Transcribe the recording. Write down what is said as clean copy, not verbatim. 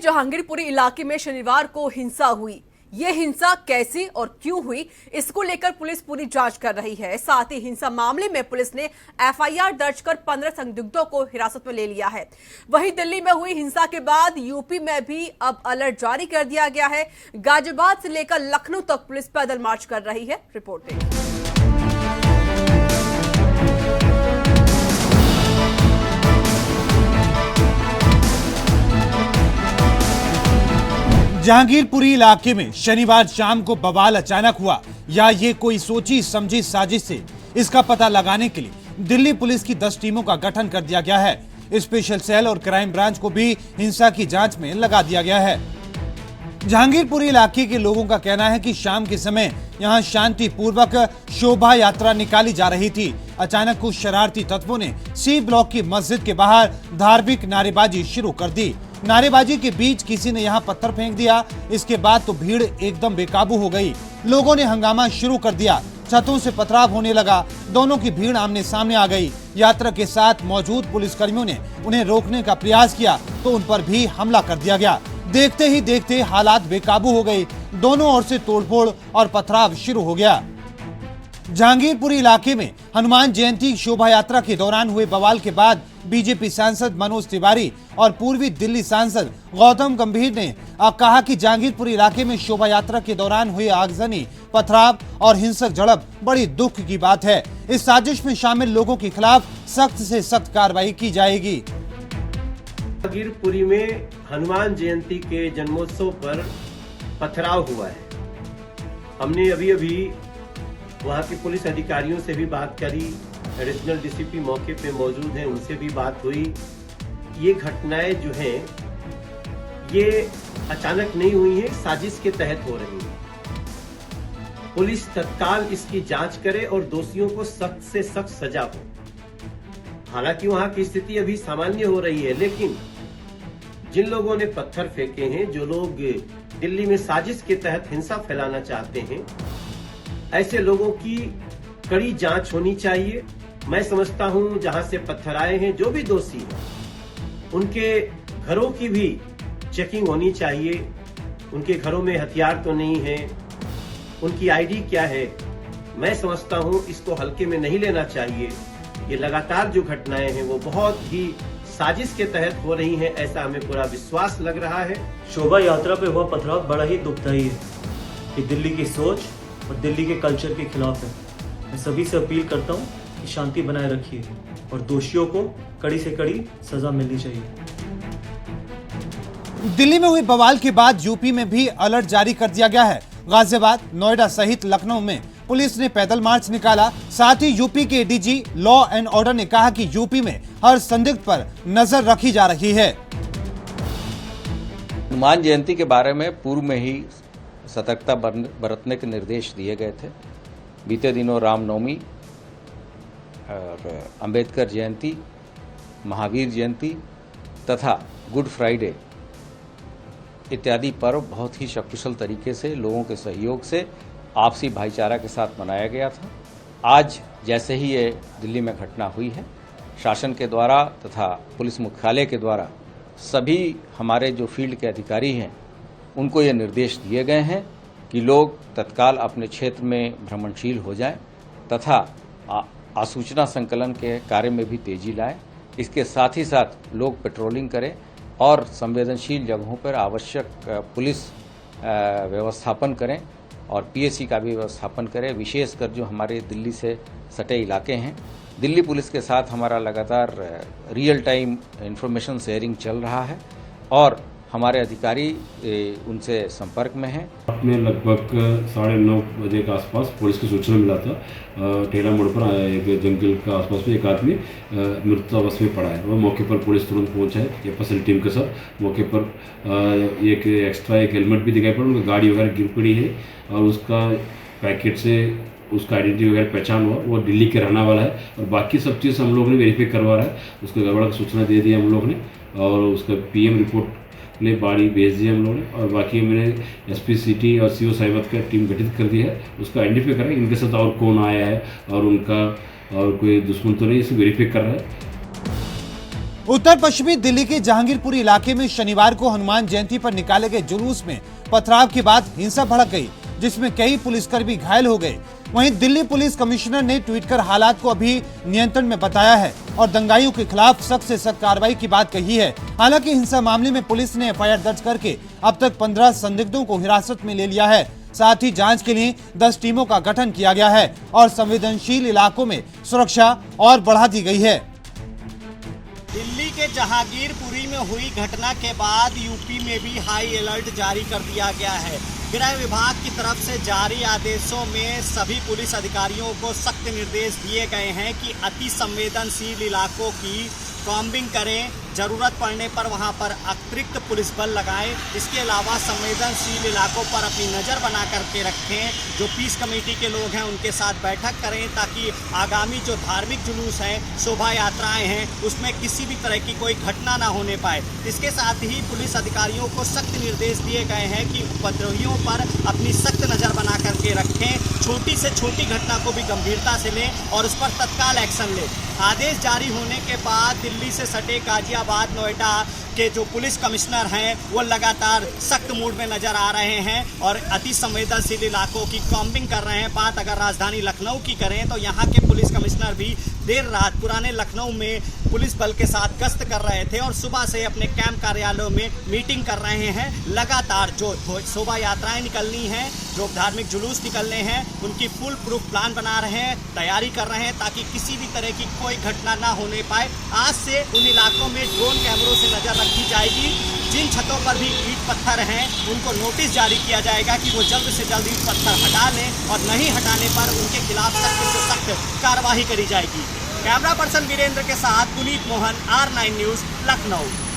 जहांगीरपुरी इलाके में शनिवार को हिंसा हुई। ये हिंसा कैसी और क्यों हुई, इसको लेकर पुलिस पूरी जांच कर रही है। साथ ही हिंसा मामले में पुलिस ने एफआईआर दर्ज कर 15 संदिग्धों को हिरासत में ले लिया है। वहीं दिल्ली में हुई हिंसा के बाद यूपी में भी अब अलर्ट जारी कर दिया गया है। गाजियाबाद से लेकर लखनऊ तक पुलिस पैदल मार्च कर रही है। रिपोर्टिंग जहांगीरपुरी इलाके में शनिवार शाम को बवाल अचानक हुआ या ये कोई सोची समझी साजिश से, इसका पता लगाने के लिए दिल्ली पुलिस की 10 टीमों का गठन कर दिया गया है। स्पेशल सेल और क्राइम ब्रांच को भी हिंसा की जांच में लगा दिया गया है। जहांगीरपुरी इलाके के लोगों का कहना है कि शाम के समय यहां शांतिपूर्वक शोभा यात्रा निकाली जा रही थी। अचानक कुछ शरारती तत्वों ने सी ब्लॉक की मस्जिद के बाहर धार्मिक नारेबाजी शुरू कर दी। नारेबाजी के बीच किसी ने यहां पत्थर फेंक दिया। इसके बाद तो भीड़ एकदम बेकाबू हो गई। लोगों ने हंगामा शुरू कर दिया। छतों से पथराव होने लगा। दोनों की भीड़ आमने सामने आ गई। यात्रा के साथ मौजूद पुलिसकर्मियों ने उन्हें रोकने का प्रयास किया तो उन पर भी हमला कर दिया गया। देखते ही देखते हालात बेकाबू हो गए। दोनों ओर से तोड़फोड़ और पथराव शुरू हो गया। जहांगीरपुरी इलाके में हनुमान जयंती शोभा यात्रा के दौरान हुए बवाल के बाद बीजेपी सांसद मनोज तिवारी और पूर्वी दिल्ली सांसद गौतम गंभीर ने कहा कि जहांगीरपुरी इलाके में शोभा यात्रा के दौरान हुई आगजनी, पथराव और हिंसक झड़प बड़ी दुख की बात है। इस साजिश में शामिल लोगों के खिलाफ सख्त से सख्त कार्रवाई की जाएगी। जहांगीरपुरी में हनुमान जयंती के जन्मोत्सव पर पथराव हुआ है। हमने अभी वहाँ के पुलिस अधिकारियों से भी बात करी। एडिशनल डीसीपी मौके पे मौजूद हैं, उनसे भी बात हुई। ये घटनाएं जो हैं ये अचानक नहीं हुई हैं, साजिश के तहत हो रही हैं। पुलिस तत्काल इसकी जांच करे और दोषियों को सख्त से सख्त सजा हो। हालांकि वहाँ की स्थिति अभी सामान्य हो रही है, लेकिन जिन लोगों ने पत्थर फेंके हैं, जो लोग दिल्ली में साजिश के तहत हिंसा फैलाना चाहते हैं, ऐसे लोगों की कड़ी जांच होनी चाहिए। मैं समझता हूं जहां से पत्थर आए हैं, जो भी दोषी हैं, उनके घरों की भी चेकिंग होनी चाहिए। उनके घरों में हथियार तो नहीं है, उनकी आईडी क्या है। मैं समझता हूं इसको हल्के में नहीं लेना चाहिए। ये लगातार जो घटनाएं हैं वो बहुत ही साजिश के तहत हो रही हैं, ऐसा हमें पूरा विश्वास लग रहा है। शोभा यात्रा पे हुआ पथराव बड़ा ही दुखदायी है कि दिल्ली की सोच और दिल्ली के कल्चर के खिलाफ है। मैं सभी से अपील करता हूँ कि शांति बनाए रखिए और दोषियों को कड़ी से कड़ी सजा मिलनी चाहिए। दिल्ली में हुई बवाल के बाद यूपी में भी अलर्ट जारी कर दिया गया है। गाजियाबाद, नोएडा सहित लखनऊ में पुलिस ने पैदल मार्च निकाला। साथ ही यूपी के डीजी लॉ एंड ऑर्डर ने कहा कि यूपी में हर संदिग्ध पर नजर रखी जा रही है। हनुमान जयंती के बारे में पूर्व में ही सतर्कता बरतने के निर्देश दिए गए थे। बीते दिनों रामनवमी और अंबेडकर जयंती, महावीर जयंती तथा गुड फ्राइडे इत्यादि पर्व बहुत ही सकुशल तरीके से लोगों के सहयोग से आपसी भाईचारा के साथ मनाया गया था। आज जैसे ही ये दिल्ली में घटना हुई है, शासन के द्वारा तथा पुलिस मुख्यालय के द्वारा सभी हमारे जो फील्ड के अधिकारी हैं उनको ये निर्देश दिए गए हैं कि लोग तत्काल अपने क्षेत्र में भ्रमणशील हो जाएं तथा आसूचना संकलन के कार्य में भी तेजी लाएं। इसके साथ ही साथ लोग पेट्रोलिंग करें और संवेदनशील जगहों पर आवश्यक पुलिस व्यवस्थापन करें और पीएसी का भी व्यवस्थापन करें। विशेषकर जो हमारे दिल्ली से सटे इलाके हैं, दिल्ली पुलिस के साथ हमारा लगातार रियल टाइम इंफॉर्मेशन शेयरिंग चल रहा है और हमारे अधिकारी उनसे संपर्क में हैं। में लगभग 9:30 बजे के आसपास पुलिस को सूचना मिला था। टेढ़ा मोड़ पर एक जंगल के आसपास में एक आदमी मृतावस्था में पड़ा है। वह मौके पर पुलिस तुरंत पहुंचा है एफएसएल टीम के साथ। मौके पर एक एक्स्ट्रा एक हेलमेट भी दिखाई पड़ा, उनकी गाड़ी वगैरह गिर पड़ी है और उसका पैकेट से उसका आइडेंटिटी वगैरह पहचान हुआ, वो दिल्ली के रहने वाला है। और बाकी सब चीज़ हम लोग ने वेरीफाई करवा रहा है। उसको गड़बड़ की सूचना दे दी हम लोग ने और उसका पीएम रिपोर्ट ने बाड़ी भेज दी हम लोगों ने। और बाकी मैंने एसपी सिटी और सीओ साहिबत का टीम गठित कर दी है। उसका आइडेंटिफाई करें इनके साथ और कौन आया है और उनका और कोई दुश्मन तो नहीं, इसे वेरीफाई कर रहा है। उत्तर पश्चिमी दिल्ली के जहांगीरपुरी इलाके में शनिवार को हनुमान जयंती पर निकाले गए जुलूस में पथराव के बाद हिंसा भड़क गई, जिसमें कई पुलिसकर्मी घायल हो गए। वहीं दिल्ली पुलिस कमिश्नर ने ट्वीट कर हालात को अभी नियंत्रण में बताया है और दंगाइयों के खिलाफ सख्त से सख्त कार्रवाई की बात कही है। हालांकि हिंसा मामले में पुलिस ने एफआईआर दर्ज करके अब तक 15 संदिग्धों को हिरासत में ले लिया है। साथ ही जांच के लिए 10 टीमों का गठन किया गया है और संवेदनशील इलाकों में सुरक्षा और बढ़ा दी गई है। दिल्ली के जहांगीरपुरी में हुई घटना के बाद यूपी में भी हाई अलर्ट जारी कर दिया गया है। गृह विभाग की तरफ से जारी आदेशों में सभी पुलिस अधिकारियों को सख्त निर्देश दिए गए हैं कि अति संवेदनशील इलाकों की कॉम्बिंग करें, जरूरत पड़ने पर वहां पर अतिरिक्त पुलिस बल लगाएं। इसके अलावा संवेदनशील इलाकों पर अपनी नज़र बना करके रखें। जो पीस कमेटी के लोग हैं उनके साथ बैठक करें ताकि आगामी जो धार्मिक जुलूस हैं, शोभा यात्राएं हैं, उसमें किसी भी तरह की कोई घटना ना होने पाए। इसके साथ ही पुलिस अधिकारियों को सख्त निर्देश दिए गए हैं कि उपद्रवियों पर अपनी सख्त नज़र बना करके रखें। छोटी से छोटी घटना को भी गंभीरता से लें और उस पर तत्काल एक्शन लें। आदेश जारी होने के बाद दिल्ली से सटे गाजियाबाद, नोएडा के जो पुलिस कमिश्नर हैं वो लगातार सख्त मूड में नजर आ रहे हैं और अति संवेदनशील इलाकों की कॉम्बिंग कर रहे हैं। बात अगर राजधानी लखनऊ की करें तो यहाँ के पुलिस कमिश्नर भी देर रात पुराने लखनऊ में पुलिस बल के साथ गश्त कर रहे थे और सुबह से अपने कैंप कार्यालयों में मीटिंग कर रहे हैं। लगातार जो शोभा यात्राएं निकलनी हैं, जो धार्मिक जुलूस निकलने हैं, उनकी फुल प्रूफ प्लान बना रहे हैं, तैयारी कर रहे हैं ताकि किसी भी तरह की कोई घटना ना होने पाए। आज से उन इलाकों में ड्रोन कैमरों से नजर रखी जाएगी। जिन छतों पर भी ईंट पत्थर हैं उनको नोटिस जारी किया जाएगा कि वो जल्द से जल्द ईंट पत्थर हटा लें और नहीं हटाने पर उनके खिलाफ सख्त से सख्त कार्रवाई करी जाएगी। कैमरा पर्सन वीरेंद्र के साथ पुनीत मोहन, R9 न्यूज़, लखनऊ।